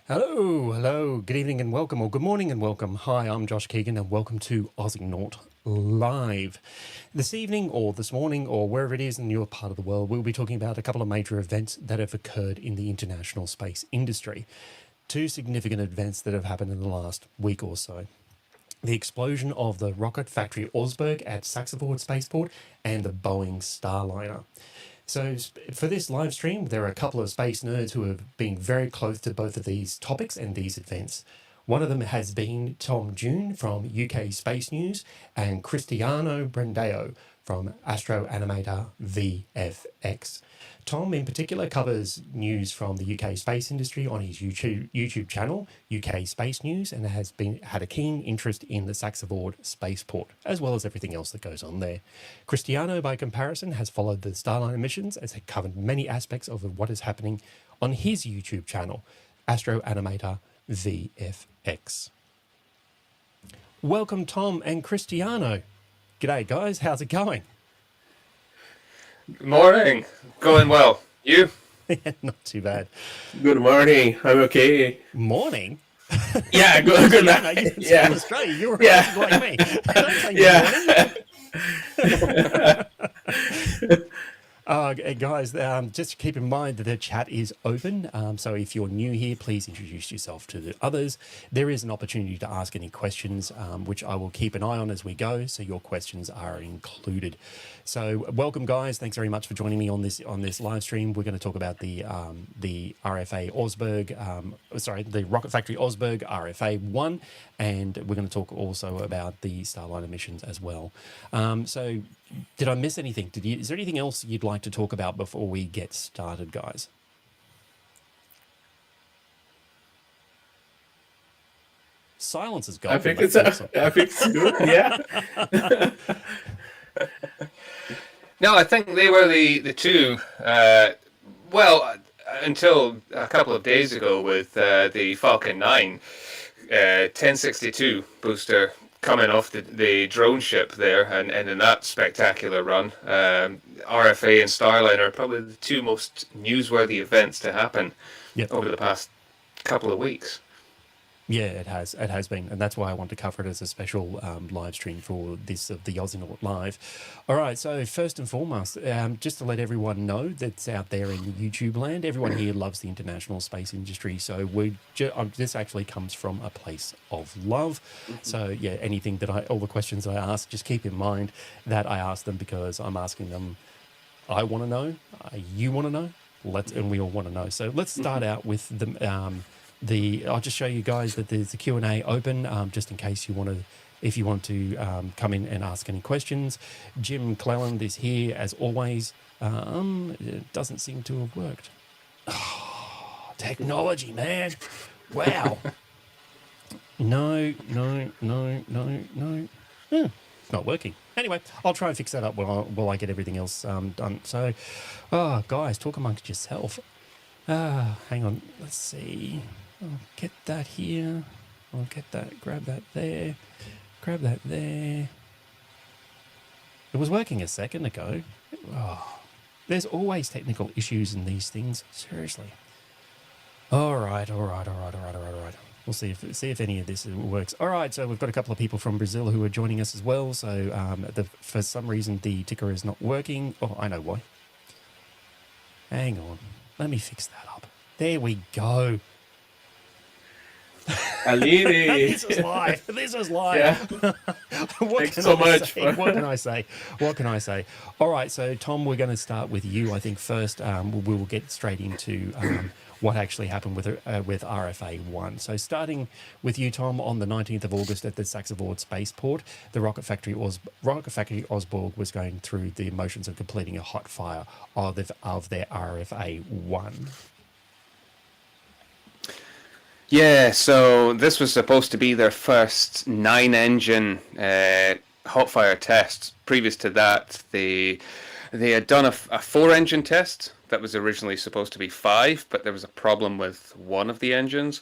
Hello, hello, good evening and welcome, or good morning and welcome. Hi, I'm Josh Keegan and welcome to Aussienaut Live. This evening, or this morning, or wherever it is in your part of the world, we'll be talking about a couple of major events that have occurred in the international space industry. Two significant events that have happened in the last week or so. The explosion of the Rocket Factory Augsburg at Saxonford Spaceport and the Boeing Starliner. So for this live stream, there are a couple of space nerds who have been very close to both of these topics and these events. One of them has been Tom Dune from UK Space News and Christiano Brandao from Astro Animator VFX. Tom, in particular, covers news from the UK space industry on his YouTube channel, UK Space News, and had a keen interest in the Saxonford spaceport, as well as everything else that goes on there. Christiano, by comparison, has followed the Starliner missions, has covered many aspects of what is happening on his YouTube channel, Astro Animator VFX. Welcome, Tom and Christiano. G'day, guys. How's it going? Morning. Going well. You? Not too bad. Good morning. I'm okay. Morning? Yeah, good No, night. you're Yeah. from Australia. You're Yeah. like me. Don't say Yeah. morning. Guys, just keep in mind that the chat is open. So if you're new here, please introduce yourself to the others. There is an opportunity to ask any questions, which I will keep an eye on as we go. So your questions are included. So welcome, guys. Thanks very much for joining me on this live stream. We're going to talk about the RFA Augsburg, the Rocket Factory Augsburg RFA 1, and we're going to talk also about the Starliner missions as well. So did I miss anything? Is there anything else you'd like to talk about before we get started, guys? Silence is golden. I think it's good. Yeah. No, I think they were the two. Until a couple of days ago with the Falcon 9 1062 booster coming off the drone ship there, and in that spectacular run, RFA and Starliner are probably the two most newsworthy events to happen over the past couple of weeks. Yeah, it has been, and that's why I want to cover it as a special live stream for this of the Aussienaut Live. All right, so first and foremost, just to let everyone know that's out there in YouTube land, everyone here loves the international space industry, so this actually comes from a place of love. So yeah, all the questions I ask, just keep in mind that I ask them because I'm asking them. I want to know, you want to know, and we all want to know. So let's start out with I'll just show you guys that there's the Q&A open, just in case if you want to come in and ask any questions. Jim Cleland is here as always. It doesn't seem to have worked. Oh, technology, man. Wow. No. It's not working. Anyway, I'll try and fix that up while I get everything else done. So, guys, talk amongst yourself. Hang on. Let's see. I'll get that here. I'll get that. Grab that there. Grab that there. It was working a second ago. Oh, there's always technical issues in these things. Seriously. All right. We'll see if any of this works. All right, so we've got a couple of people from Brazil who are joining us as well. So for some reason the ticker is not working. Oh, I know why. Hang on. Let me fix that up. There we go. Alini. This is live. Yeah. Thanks so much. What can I say? All right, so Tom, we're going to start with you. I think first we will get straight into what actually happened with RFA 1. So starting with you, Tom, on the 19th of August at the Saxonford Spaceport, the Rocket Factory Augsburg was going through the motions of completing a hot fire of their RFA 1. Yeah, so this was supposed to be their first 9-engine hotfire test. Previous to that, they had done a 4-engine test that was originally supposed to be 5, but there was a problem with one of the engines.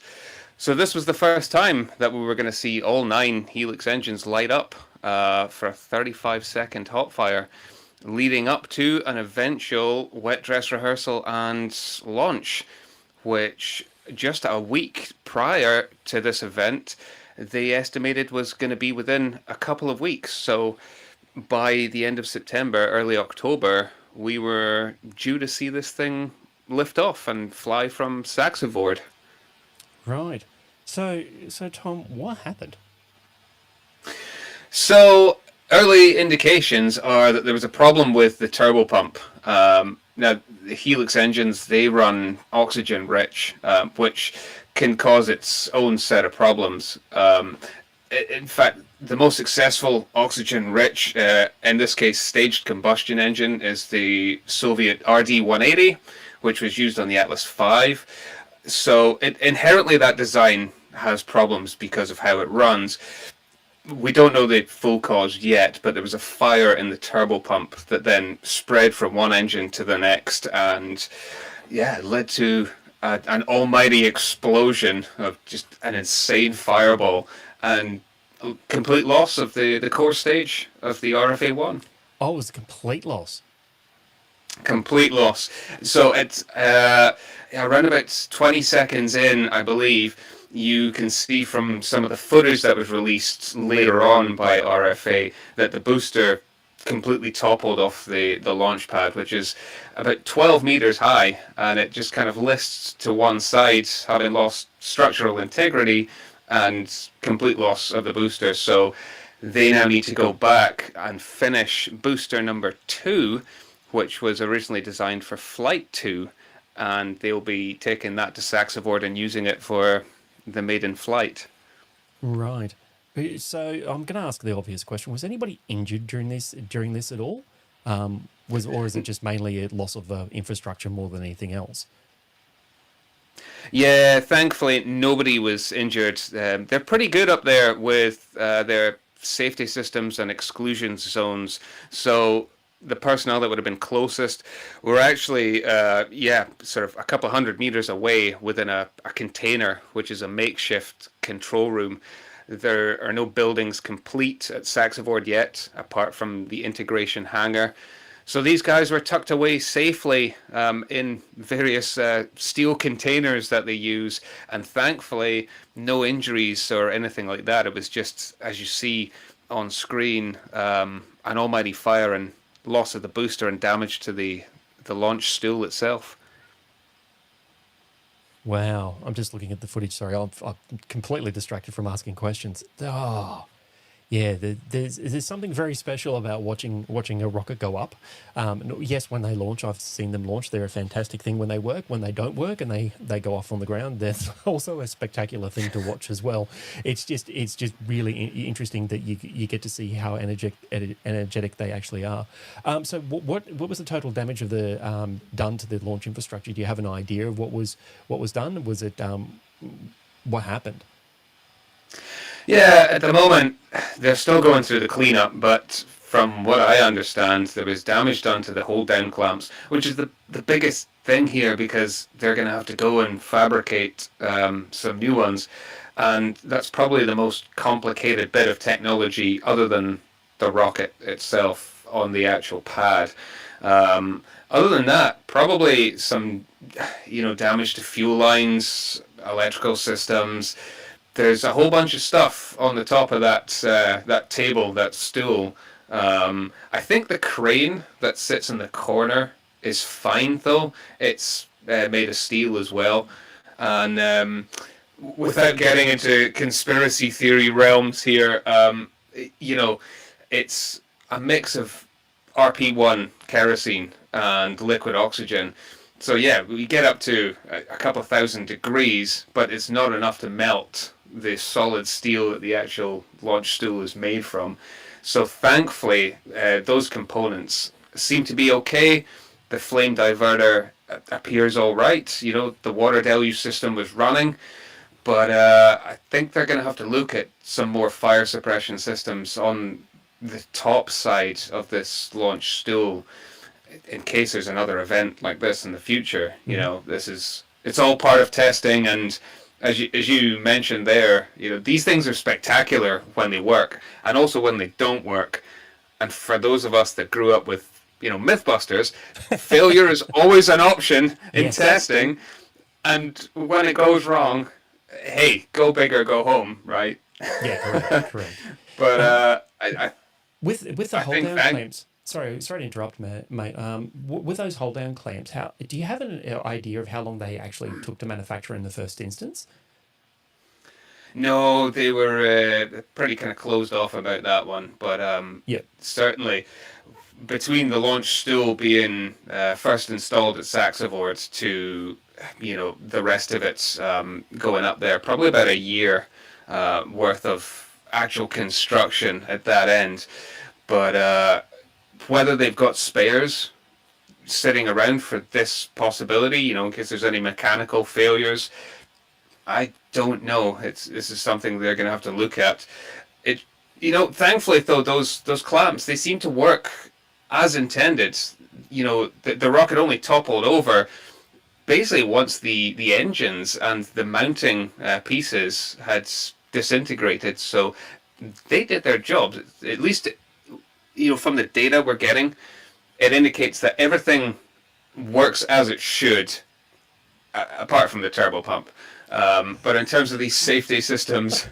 So this was the first time that we were going to see all 9 Helix engines light up for a 35-second hotfire, leading up to an eventual wet dress rehearsal and launch, which just a week prior to this event, they estimated was going to be within a couple of weeks. So by the end of September, early October, we were due to see this thing lift off and fly from Saxavord. Right. So Tom, what happened? So early indications are that there was a problem with the turbopump. Now, the Helix engines, they run oxygen rich, which can cause its own set of problems. In fact, the most successful oxygen rich, in this case, staged combustion engine, is the Soviet RD-180, which was used on the Atlas V. So inherently that design has problems because of how it runs. We don't know the full cause yet, but there was a fire in the turbopump that then spread from one engine to the next, and yeah, it led to an almighty explosion of just an insane fireball and complete loss of the core stage of the RFA-1. Oh, it was a complete loss. Complete loss. So it's around about 20 seconds in, I believe, you can see from some of the footage that was released later on by RFA that the booster completely toppled off the launch pad, which is about 12 meters high, and it just kind of lists to one side, having lost structural integrity and complete loss of the booster. So they now need to go back and finish booster number 2, which was originally designed for Flight 2, and they'll be taking that to Saxavord and using it for the maiden flight. Right. So I'm going to ask the obvious question: was anybody injured during this at all? Or is it just mainly a loss of infrastructure more than anything else? Yeah, thankfully nobody was injured. They're pretty good up there with their safety systems and exclusion zones. So the personnel that would have been closest were actually, sort of a couple hundred meters away within a container, which is a makeshift control room. There are no buildings complete at Saxavord yet, apart from the integration hangar. So these guys were tucked away safely in various steel containers that they use, and thankfully no injuries or anything like that. It was just, as you see on screen, an almighty fire and loss of the booster and damage to the launch stool itself. Wow, I'm just looking at the footage. Sorry, I'm completely distracted from asking questions. Oh, yeah, there's something very special about watching a rocket go up. Yes, when they launch, I've seen them launch. They're a fantastic thing when they work. When they don't work and they go off on the ground, that's also a spectacular thing to watch as well. It's just really interesting that you get to see how energetic they actually are. So what was the total damage of the done to the launch infrastructure? Do you have an idea of what was done? Was it what happened? Yeah, at the moment, they're still going through the cleanup, but from what I understand, there was damage done to the hold down clamps, which is the biggest thing here because they're going to have to go and fabricate some new ones. And that's probably the most complicated bit of technology other than the rocket itself on the actual pad. Other than that, probably some, damage to fuel lines, electrical systems. There's a whole bunch of stuff on the top of that table, that stool. I think the crane that sits in the corner is fine, though. It's made of steel as well. And without getting into conspiracy theory realms here, it's a mix of RP1 kerosene and liquid oxygen. So yeah, we get up to a couple thousand degrees, but it's not enough to melt the solid steel that the actual launch stool is made from. So thankfully, those components seem to be okay. The flame diverter appears all right. The water deluge system was running, but I think they're going to have to look at some more fire suppression systems on the top side of this launch stool in case there's another event like this in the future. It's all part of testing, and as you mentioned there, these things are spectacular when they work, and also when they don't work. And for those of us that grew up with, Mythbusters, failure is always an option in testing. And when it goes wrong, hey, go big or go home, right? Yeah, correct, correct. But Um, I with the I hold think down clamps. Sorry to interrupt, mate. With those hold down clamps, how do you have an idea of how long they actually took to manufacture in the first instance? no, they were pretty kind of closed off about that one. But Yep. certainly between the launch stool being first installed at Saxavord to the rest of it's going up there, probably about a year worth of actual construction at that end. But whether they've got spares sitting around for this possibility, in case there's any mechanical failures, I don't know. This is something they're going to have to look at. It, thankfully though, those clamps, they seem to work as intended. The rocket only toppled over basically once the engines and the mounting pieces had disintegrated. So they did their job. At least, from the data we're getting, it indicates that everything works as it should, apart from the turbo pump. But in terms of these safety systems,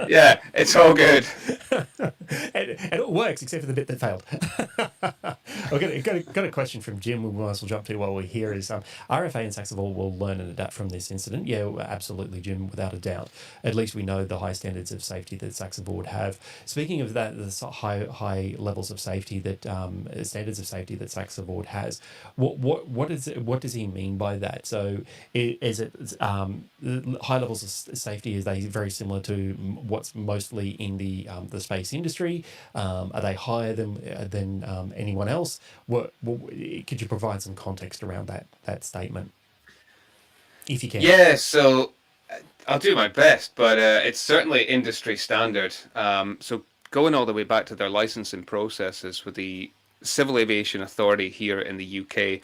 yeah, it's all good. And it works except for the bit that failed. I've got a question from Jim. We might as well jump to while we're here. Is RFA and Saxavol will learn and adapt from this incident? Yeah, absolutely, Jim, without a doubt. At least we know the high standards of safety that Saxavol have. Speaking of that, the high levels of safety that standards of safety that Saxavol has. What does he mean by that? So is it high levels of safety? Is they very similar to what's mostly in the space industry? Are they higher than anyone else? What could you provide some context around that statement, if you can? Yeah, so I'll do my best, but it's certainly industry standard. So going all the way back to their licensing processes with the Civil Aviation Authority here in the UK,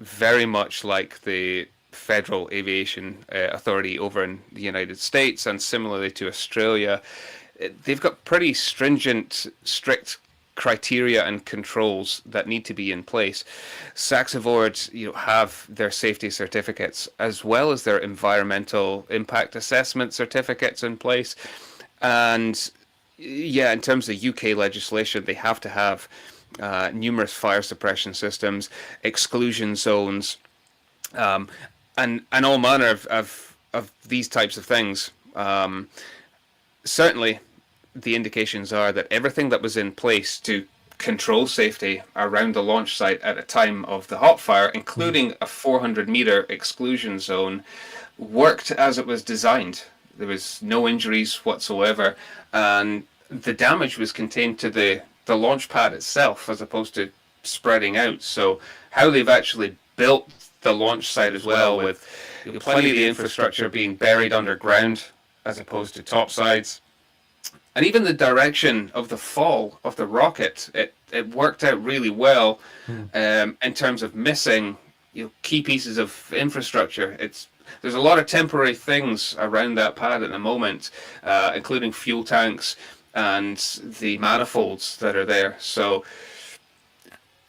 very much like the Federal Aviation Authority over in the United States, and similarly to Australia, they've got pretty stringent, strict criteria and controls that need to be in place. Saxavord, have their safety certificates as well as their environmental impact assessment certificates in place. And yeah, in terms of UK legislation, they have to have numerous fire suppression systems, exclusion zones, and all manner of these types of things. Certainly, the indications are that everything that was in place to control safety around the launch site at the time of the hot fire, including a 400-meter exclusion zone, worked as it was designed. There was no injuries whatsoever, and the damage was contained to the launch pad itself as opposed to spreading out. So how they've actually built the launch site as well, with plenty of the infrastructure being buried underground as opposed to topsides. And even the direction of the fall of the rocket, it worked out really well in terms of missing key pieces of infrastructure. There's a lot of temporary things around that pad at the moment, including fuel tanks and the manifolds that are there. So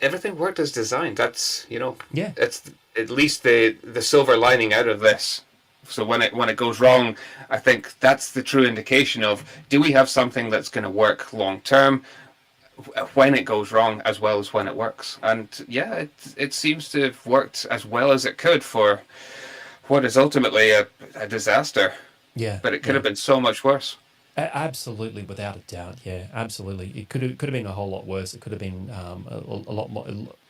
everything worked as designed. That's it's at least the silver lining out of this. So when it goes wrong, I think that's the true indication of, do we have something that's going to work long term when it goes wrong as well as when it works? And yeah, it seems to have worked as well as it could for what is ultimately a disaster. Yeah, but it could have been so much worse. Absolutely, without a doubt. Yeah, absolutely. It could have been a whole lot worse. It could have been a lot more.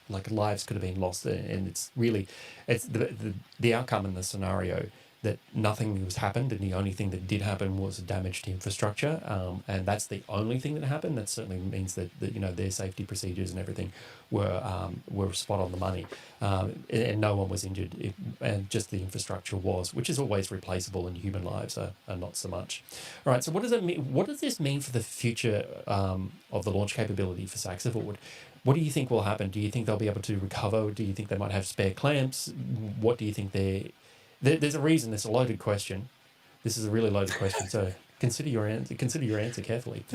Like lives could have been lost, and it's the outcome in the scenario that nothing was happened, and the only thing that did happen was damage to infrastructure, and that's the only thing that happened. That certainly means that their safety procedures and everything were spot on the money, and no one was injured, and just the infrastructure was, which is always replaceable, and human lives are not so much. All right, so what does it mean? What does this mean for the future of the launch capability for Saxavord? What do you think will happen? Do you think they'll be able to recover? Do you think they might have spare clamps? What do you think there's a reason. There's a loaded question. This is a really loaded question. So consider your answer carefully.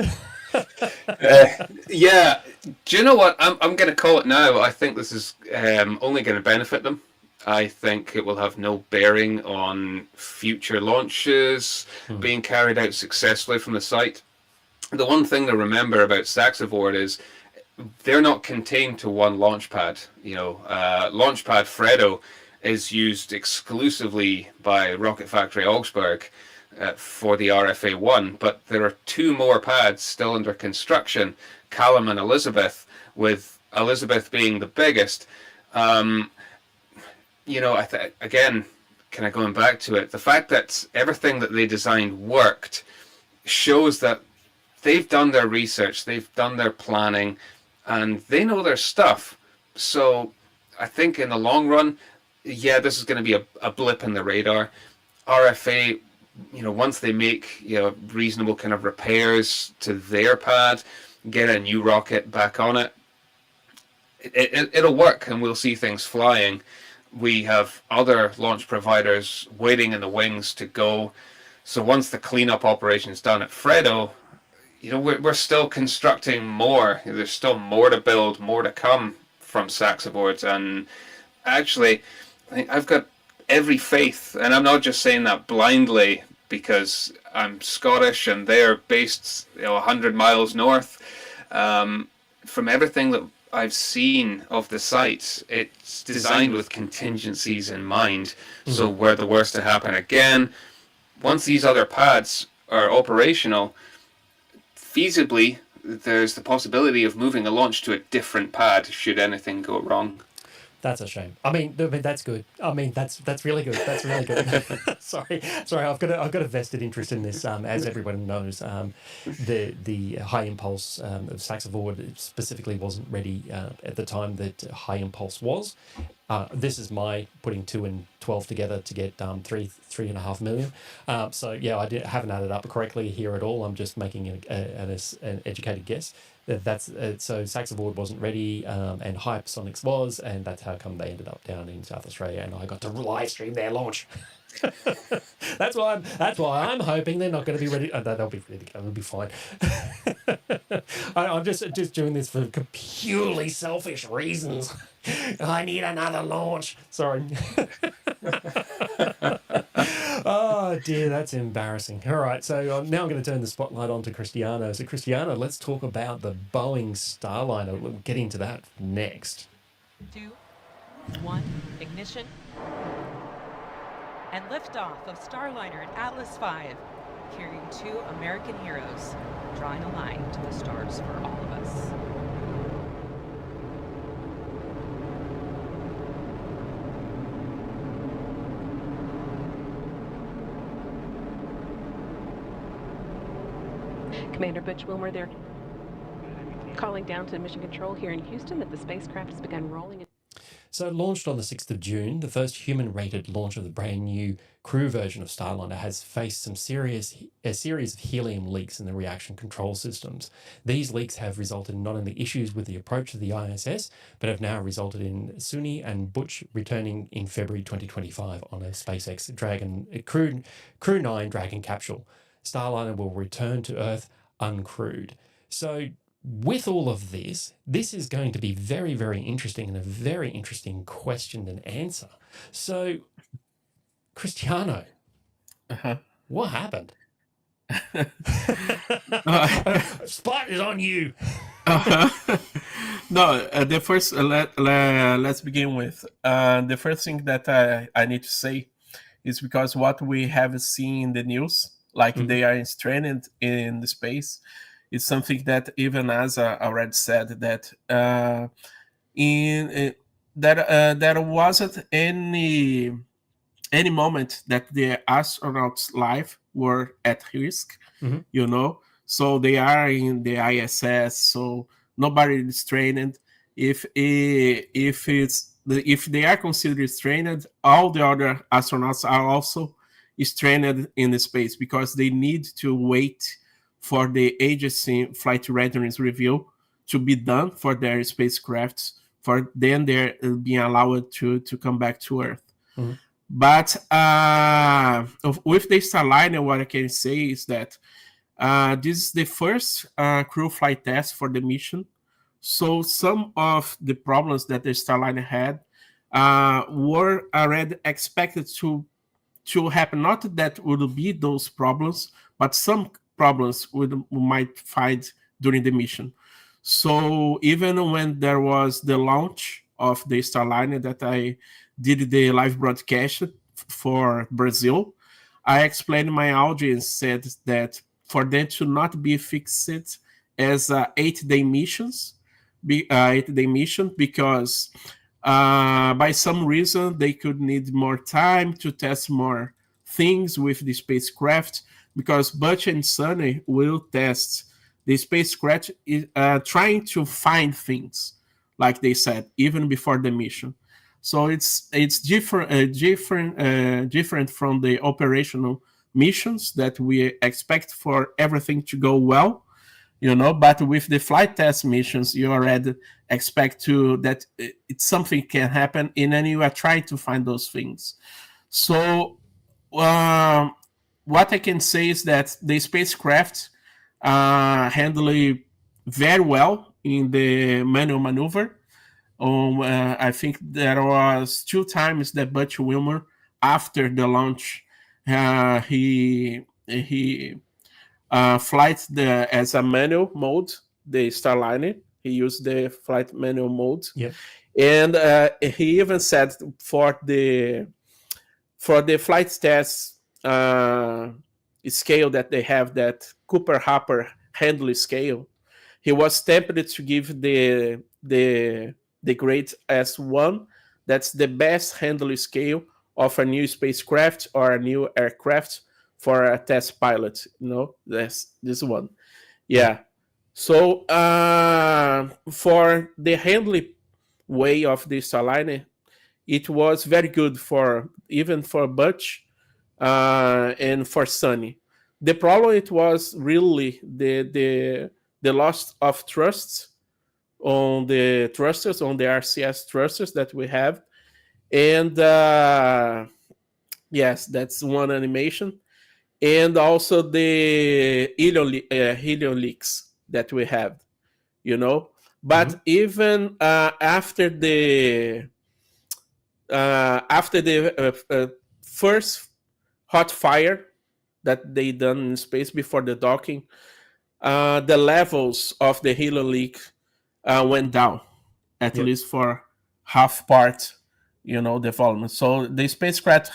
Yeah. Do you know what? I'm going to call it now. I think this is only going to benefit them. I think it will have no bearing on future launches being carried out successfully from the site. The one thing to remember about Saxavord is they're not contained to one launch pad. Launch pad Fredo is used exclusively by Rocket Factory Augsburg for the RFA-1, but there are two more pads still under construction, Callum and Elizabeth, with Elizabeth being the biggest. Again, kind of going back to it, the fact that everything that they designed worked shows that they've done their research, they've done their planning, and they know their stuff. So I think in the long run, yeah, this is going to be a blip in the radar. RFA, once they make reasonable kind of repairs to their pad, get a new rocket back on it, it'll work, and we'll see things flying. We have other launch providers waiting in the wings to go. So once the cleanup operation is done at Fredo, we're still constructing more. There's still more to build, more to come from Saxaboards. And actually, I think I've got every faith, and I'm not just saying that blindly because I'm Scottish and they're based 100 miles north. From everything that I've seen of the site, it's designed with contingencies in mind. So were the worst to happen again, once these other pads are operational, feasibly, there's the possibility of moving a launch to a different pad should anything go wrong. That's a shame. I mean, that's good. I mean, that's really good. That's really good. sorry. I've got a vested interest in this. As everyone knows, the high impulse of Saxavord specifically wasn't ready at the time that high impulse was. This is my putting 2 and 12 together to get 3.5 million. So yeah, haven't added up correctly here at all. I'm just making an educated guess. That's so Saxavord wasn't ready, and Hypersonics was, and that's how come they ended up down in South Australia, and I got to live stream their launch. That's why I'm hoping they're not going to be ready. They'll be ready to go. It'll be fine. I'm just doing this for purely selfish reasons. I need another launch. Sorry. Oh dear, that's embarrassing. All right, so now I'm going to turn the spotlight on to Christiano. So Christiano, let's talk about the Boeing Starliner. We'll get into that next. 2, 1, ignition. And liftoff of Starliner and Atlas V, carrying 2 American heroes, drawing a line to the stars for all of us. Commander Butch, Willmore there, calling down to Mission Control here in Houston that the spacecraft has begun rolling. So launched on the 6th of June, the first human-rated launch of the brand new crew version of Starliner has faced a series of helium leaks in the reaction control systems. These leaks have resulted in not only issues with the approach of the ISS, but have now resulted in Sunita and Butch returning in February 2025 on a SpaceX Dragon Crew 9 Dragon capsule. Starliner will return to Earth uncrewed. So with all of this is going to be very, very interesting and a very interesting question and answer. So, Christiano, what happened? Spot is on you. No, the first, let's begin with the first thing that I need to say is because what we have seen in the news, like they are stranded in the space, is something that even as I already said that there wasn't any moment that the astronauts' life were at risk, So they are in the ISS, so nobody is stranded. If they are considered stranded, all the other astronauts are also stranded in the space because they need to wait for the agency flight readiness review to be done for their spacecrafts, for then they're being allowed to come back to Earth. But with the Starliner, what I can say is that this is the first crew flight test for the mission. So some of the problems that the Starliner had were already expected to happen. Not that would be those problems, but some problems we might find during the mission. So even when there was the launch of the Starliner that I did the live broadcast for Brazil, I explained my audience said that for them to not be fixed as 8-day missions, 8-day mission, because by some reason they could need more time to test more things with the spacecraft, because Butch and Sunny will test the spacecraft trying to find things, like they said, even before the mission. So it's different from the operational missions that we expect for everything to go well, but with the flight test missions you already expect that something can happen, and then you are trying to find those things. So what I can say is that the spacecraft handled very well in the manual maneuver. I think there was 2 times that Butch Willmore, after the launch, he flight as a manual mode, the Starliner. He used the flight manual mode. Yep. And he even said for the flight test scale that they have, that Cooper Hopper Handley scale, he was tempted to give the grade as 1. That's the best Handley scale of a new spacecraft or a new aircraft for a test pilot. That's this one. Yeah. So for the Handley way of the Starliner, it was very good even for Butch and for Sunny. The problem it was really the loss of thrust on the thrusters, on the RCS thrusters that we have, and yes, that's one animation, and also the helium leaks that we have, But even after the first hot fire that they done in space before the docking, the levels of the helium leak went down, at least for half part, development. So the spacecraft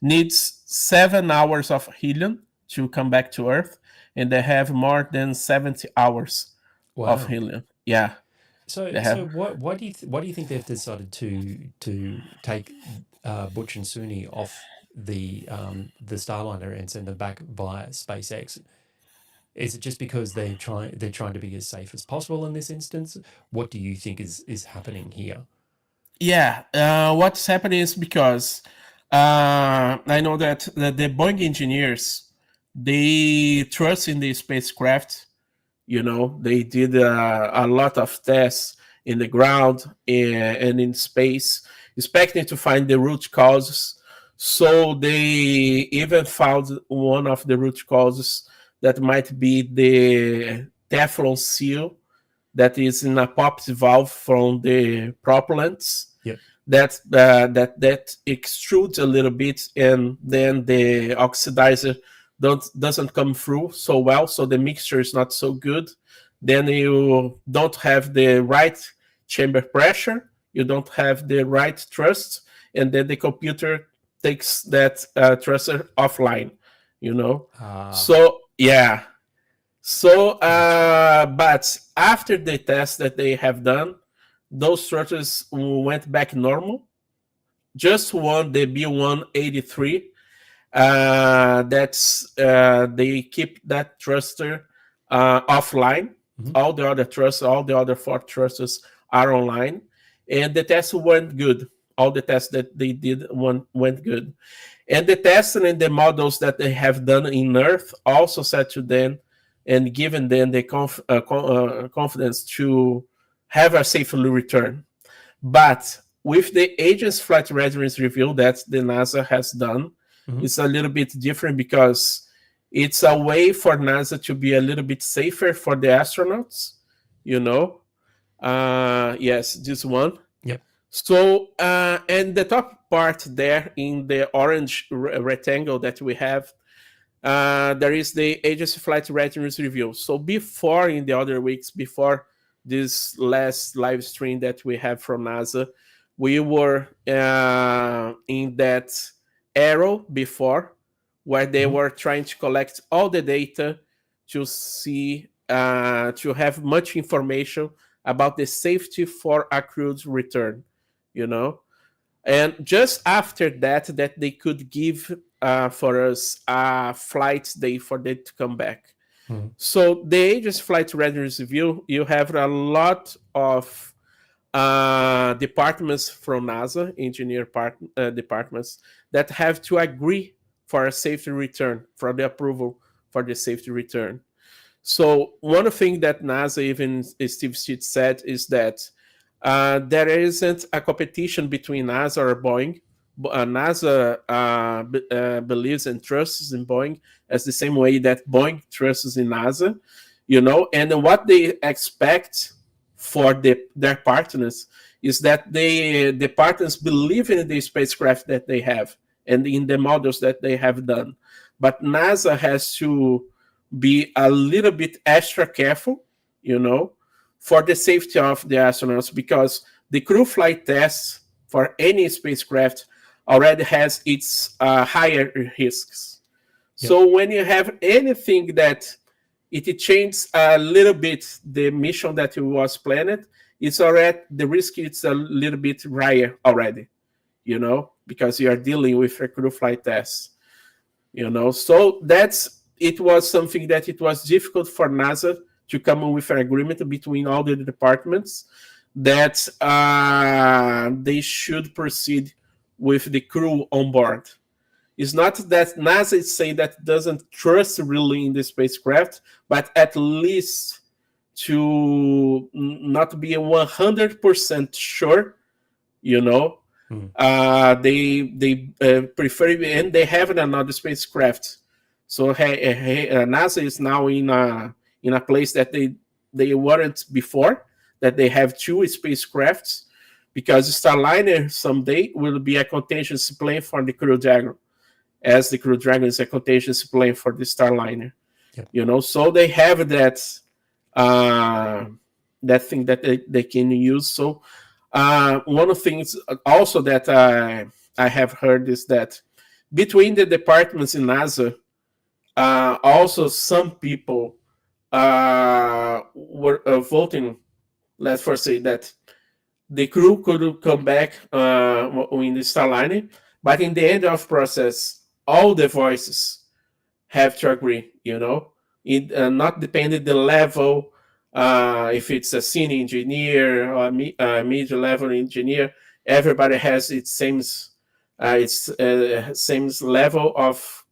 needs 7 hours of helium to come back to Earth, and they have more than 70 hours of helium. Yeah. So what do you think they've decided to take Butch and Suni off the Starliner and send them back via SpaceX? Is it just because they're trying to be as safe as possible in this instance? What do you think is happening here? Yeah, what's happening is because I know that the Boeing engineers, they trust in the spacecraft. They did a lot of tests in the ground and in space, expecting to find the root causes. So they even found one of the root causes that might be the Teflon seal that is in a popped valve from the propellants. Yep. That extrudes a little bit, and then the oxidizer doesn't come through so well, so the mixture is not so good. Then you don't have the right chamber pressure, you don't have the right thrust, and then the computer takes that thruster offline, So yeah. So but after the test that they have done, those thrusters went back normal. Just one, the B183, they keep that thruster offline. All the other thrusters, all the other 4 thrusters are online, and the test went good. All the tests that they did went good, and the tests and the models that they have done in Earth also said to them and given them the confidence to have a safely return. But with the agent's flight readiness review that the NASA has done, it's a little bit different, because it's a way for NASA to be a little bit safer for the astronauts, Yes, this one. Yep. So, and the top part there in the orange rectangle that we have, there is the agency flight readiness review. So before, in the other weeks, before this last live stream that we have from NASA, we were in that arrow before, where they were trying to collect all the data to see, to have much information about the safety for a crew's return, you know. And just after that, that they could give for us a flight day for them to come back. So the agency flight readiness review, you have a lot of departments from NASA, departments that have to agree for a safety return, for the approval for the safety return. So one thing that NASA, even Steve Stitt said, is that there isn't a competition between NASA or Boeing. NASA believes and trusts in Boeing as the same way that Boeing trusts in NASA, you know. And what they expect for their partners is that the partners believe in the spacecraft that they have and in the models that they have done. But NASA has to be a little bit extra careful, you know, for the safety of the astronauts, because the crew flight tests for any spacecraft already has its higher risks. Yep. So when you have anything that it changes a little bit the mission that was planned, it's already, the risk is a little bit higher already, you know, because you are dealing with a crew flight test, you know. So it was something that it was difficult for NASA to come with an agreement between all the departments that they should proceed with the crew on board. It's not that NASA is saying that it doesn't trust really in the spacecraft, but at least to not be 100% sure, you know, they prefer, and they have another spacecraft. So NASA is now in a place that they weren't before, that they have two spacecrafts, because Starliner someday will be a contingency plane for the Crew Dragon, as the Crew Dragon is a contingency plane for the Starliner. Yep. You know, so they have that thing that they can use. So one of the things also that I have heard is that between the departments in NASA, also some people were voting, let's first say that the crew could come back in the Starliner, but in the end of process, all the voices have to agree, you know, not depending the level, if it's a senior engineer or a mid-level engineer, everybody has its same level of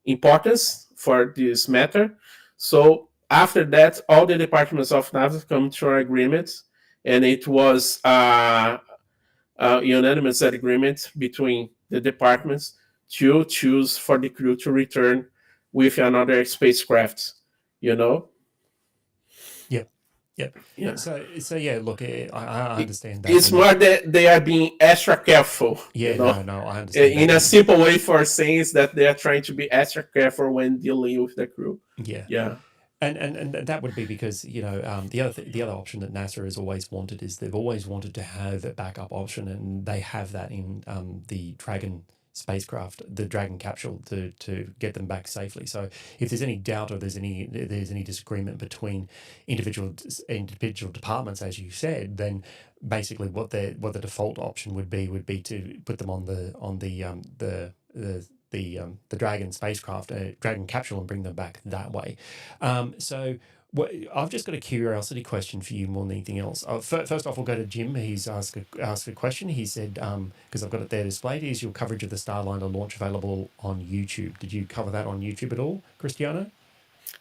importance for this matter. So after that, all the departments of NASA come to an agreement, and it was a unanimous agreement between the departments to choose for the crew to return with another spacecraft, you know? Yeah. So yeah, look, I understand that. It's more that they are being extra careful. Yeah, you know? No, I understand. In a simple way for saying is that they are trying to be extra careful when dealing with the crew. Yeah. And that would be because, you know, the other option that NASA has always wanted is they've always wanted to have a backup option, and they have that in the Dragon spacecraft, the Dragon capsule, to get them back safely. So if there's any doubt or there's any disagreement between individual departments, as you said, then basically what the default option would be to put them on the Dragon spacecraft, Dragon capsule, and bring them back that way. So I've just got a curiosity question for you more than anything else. First off, we'll go to Jim. He's asked a question. He said, because I've got it there displayed, is your coverage of the Starliner launch available on YouTube? Did you cover that on YouTube at all, Christiano?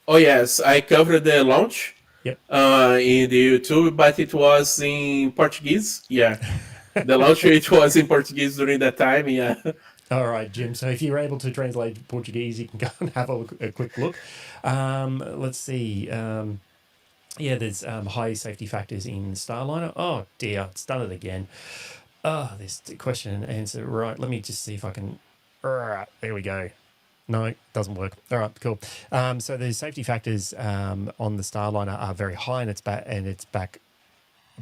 Oh, yes. I covered the launch in the YouTube, but it was in Portuguese. Yeah. The launch, it was in Portuguese during that time. Yeah. All right, Jim. So if you're able to translate to Portuguese, you can go and have a quick look. Let's see. There's high safety factors in Starliner. Oh dear, it's done it again. This question and answer. Right, let me just see if I can. Right, there we go. No, doesn't work. All right, cool. So the safety factors on the Starliner are very high, and it's back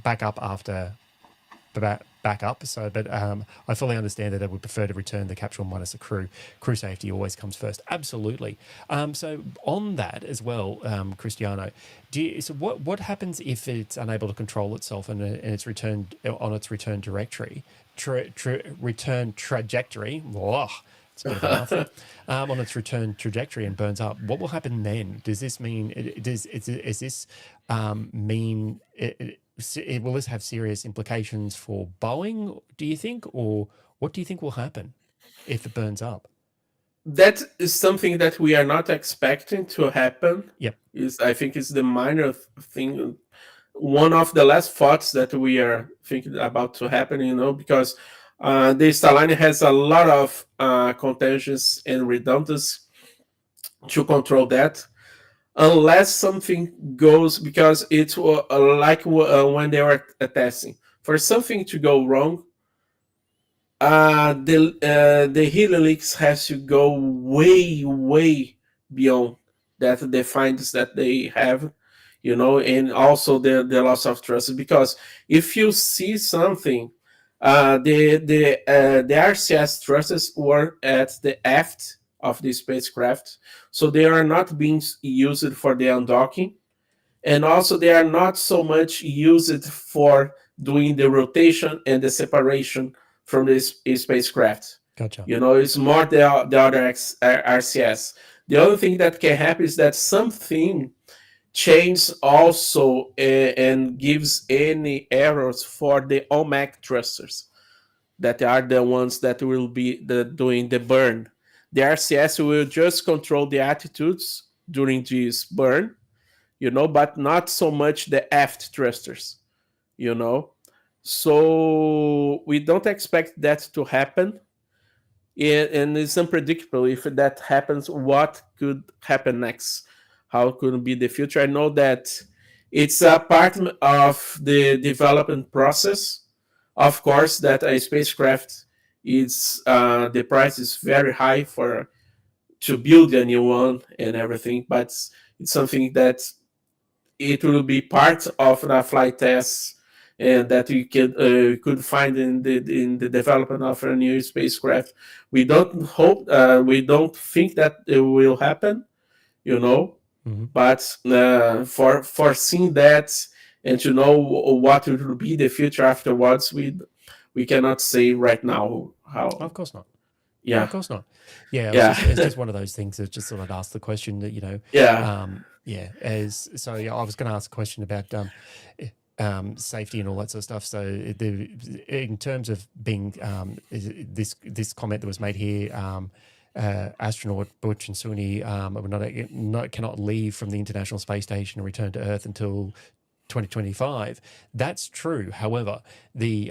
up after back up. So, but I fully understand that I would prefer to return the capsule minus the crew. Crew safety always comes first. Absolutely. So on that as well, Christiano, so what happens if it's unable to control itself and it's returned on its return directory, return trajectory? Whoa, it's a bit of a mouthful. On its return trajectory and burns up. What will happen then? Does this mean? Is this mean? Will this have serious implications for Boeing, do you think? Or what do you think will happen if it burns up? That is something that we are not expecting to happen. Yep. I think it's the minor thing. One of the last thoughts that we are thinking about to happen, because the Starliner has a lot of contentions and redundancy to control that. Unless something goes, because it's like when they were testing, for something to go wrong, the helix has to go way beyond that the finds that they have, and also the loss of trust. Because if you see something, the RCS thrusters were at the aft of the spacecraft, so they are not being used for the undocking, and also they are not so much used for doing the rotation and the separation from the spacecraft. Gotcha. It's more the other RCS. The other thing that can happen is that something changes also and gives any errors for the OMAC thrusters, that are the ones that will be doing the burn. The RCS will just control the attitudes during this burn, but not so much the aft thrusters, So we don't expect that to happen. And it's unpredictable if that happens, what could happen next? How could be the future? I know that it's a part of the development process. Of course, that a spacecraft the price is very high to build a new one and everything, but it's something that it will be part of the flight tests, and that we could find in the development of a new spacecraft. We don't think that it will happen, Mm-hmm. but for foreseeing that and to know what will be the future afterwards, we cannot say right now how. Of course not. Yeah. Of course not. Yeah. It's just one of those things that just sort of asked the question that, Yeah. I was going to ask a question about safety and all that sort of stuff. So in terms of being this comment that was made here, astronaut Butch and Sunita cannot leave from the International Space Station and return to Earth until 2025. That's true. However, the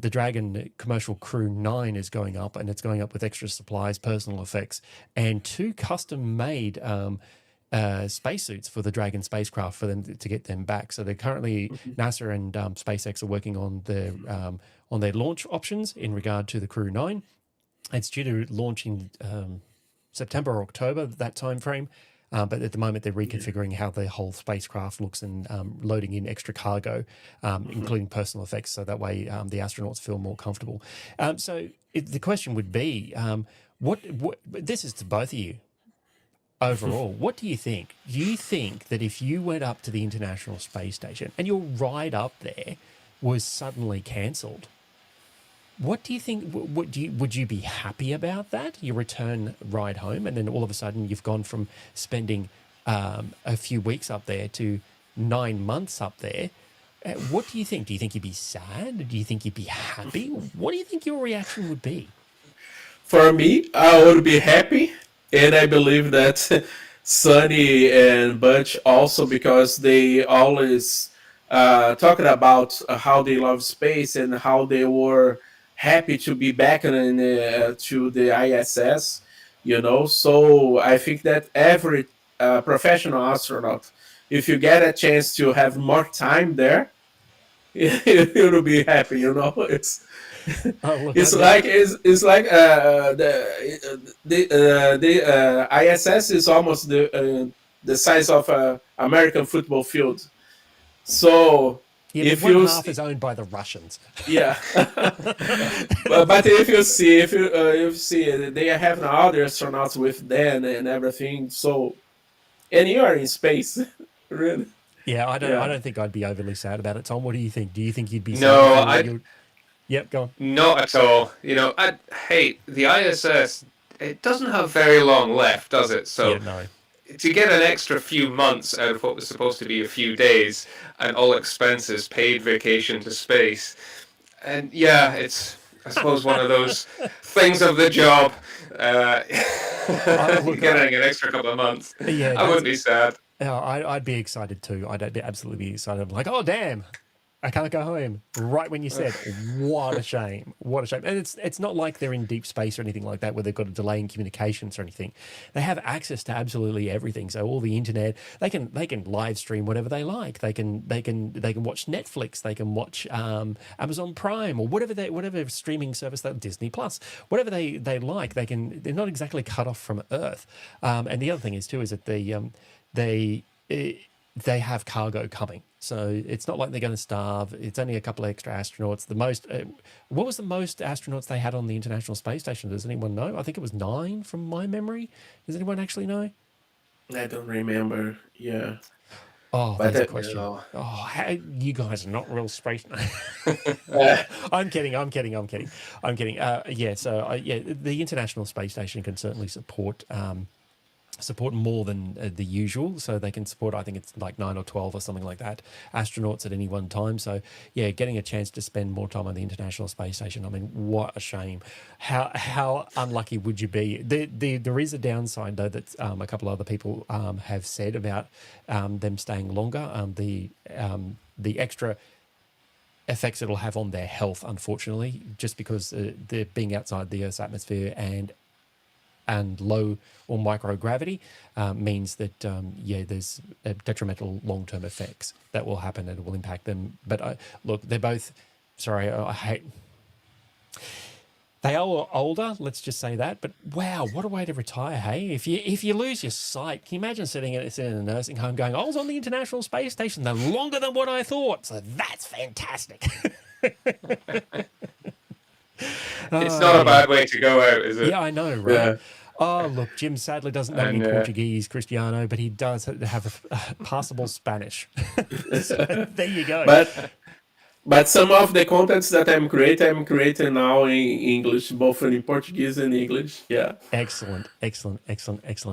Dragon Commercial Crew 9 is going up, and it's going up with extra supplies, personal effects, and 2 custom-made spacesuits for the Dragon spacecraft for them to get them back. So they're currently NASA and SpaceX are working on their launch options in regard to the Crew 9. It's due to launch in September or October, that time frame. But at the moment, they're reconfiguring how the whole spacecraft looks and loading in extra cargo, including personal effects, so that way the astronauts feel more comfortable. The question would be, what this is to both of you. Overall, what do you think? Do you think that if you went up to the International Space Station and your ride up there was suddenly cancelled, what do you think? Would you be happy about that? Your return ride home, and then all of a sudden you've gone from spending a few weeks up there to 9 months up there. What do you think? Do you think you'd be sad? Do you think you'd be happy? What do you think your reaction would be? For me, I would be happy, and I believe that Sunny and Butch also, because they always talking about how they love space and how they were happy to be back to the ISS, So I think that every professional astronaut, if you get a chance to have more time there, you'll be happy, Oh, look, It's I- like the ISS is almost the size of a American football field. So yeah, but if one you half is owned by the Russians. yeah, but if you see, they have other astronauts with them and everything. So and you are in space, really. Yeah, I Yeah. don't think I'd be overly sad about it. Tom, what do you think? Do you think you'd be sad? No, if you Yep, go on. not at all. Hey, the ISS, it doesn't have very long left, does it? So Yeah, no. to get an extra few months out of what was supposed to be a few days, and all expenses paid vacation to space, and yeah, it's, I suppose, one of those things of the job. Getting an extra couple of months. Yeah, I wouldn't be sad. I'd be excited too. I'd be absolutely be excited. I'm like, oh damn, I can't go home. Right when you said, what a shame, what a shame. And it's not like they're in deep space or anything like that, where they've got a delay in communications or anything. They have access to absolutely everything. So all the internet, they can live stream whatever they like. They can watch Netflix. They can watch Amazon Prime or whatever streaming service, that Disney Plus, whatever they like. They're not exactly cut off from Earth. And the other thing is too is that they have cargo coming, so it's not like they're going to starve. It's only a couple of extra astronauts. What was the most astronauts they had on the International Space Station? Does anyone know? I think it was 9 from my memory. Does anyone actually know? I don't remember. Yeah. Oh, But that's a that- question. No. Oh, you guys are not real space. I'm kidding. The International Space Station can certainly support more than the usual, so they can support, I think it's like 9 or 12 or something like that, astronauts at any one time. So yeah, getting a chance to spend more time on the International Space Station, I mean, what a shame. How unlucky would you be? There is a downside though that a couple other people have said about them staying longer. The extra effects it'll have on their health, unfortunately, just because they're being outside the Earth's atmosphere and low or microgravity means that, there's detrimental long-term effects that will happen and it will impact them. But look, they're both, they are older, let's just say that. But wow, what a way to retire, hey? If you lose your sight, can you imagine sitting in a nursing home going, I was on the International Space Station, they're longer than what I thought. So that's fantastic. It's not a bad way to go out, is it? Yeah, I know, right? Yeah. Oh, look, Jim sadly doesn't know any And, Portuguese, Christiano, but he does have a passable Spanish. So, there you go. But some of the contents that I'm creating now in English, both in Portuguese and English. Yeah. Excellent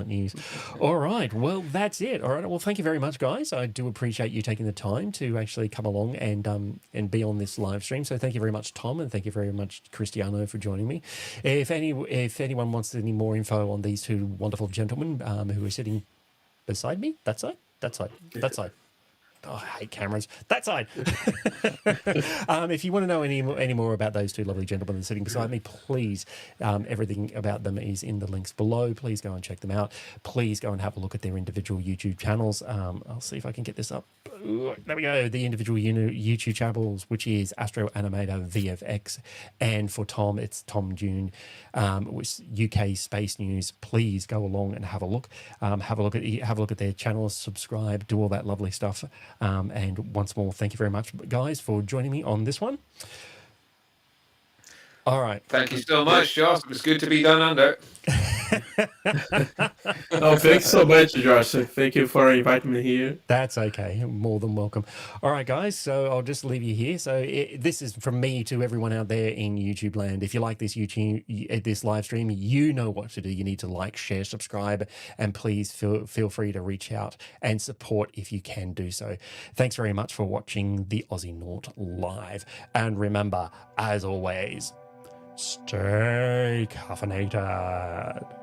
news. All right, well, that's it. All right, well, thank you very much, guys. I do appreciate you taking the time to actually come along and be on this live stream. So thank you very much, Tom, and thank you very much, Christiano, for joining me. If anyone wants any more info on these two wonderful gentlemen who are sitting beside me, that side. Oh, I hate cameras. That side. If you want to know any more about those two lovely gentlemen that are sitting beside me, please, everything about them is in the links below. Please go and check them out. Please go and have a look at their individual YouTube channels. I'll see if I can get this up. Ooh, there we go. The individual YouTube channels, which is Astro, Animator, VFX, and for Tom, it's Tom Dune, which UK Space News. Please go along and have a look. Have a look at their channels. Subscribe. Do all that lovely stuff. And once more, thank you very much, guys, for joining me on this one. All right. Thank you so much, Josh. It was good to be done under. Oh, thanks so much, Josh. Thank you for inviting me here. That's okay. More than welcome. All right, guys. So I'll just leave you here. So this is from me to everyone out there in YouTube land. If you like this this live stream, you know what to do. You need to like, share, subscribe, and please feel free to reach out and support if you can do so. Thanks very much for watching the Aussienaut live. And remember, as always, stay caffeinated.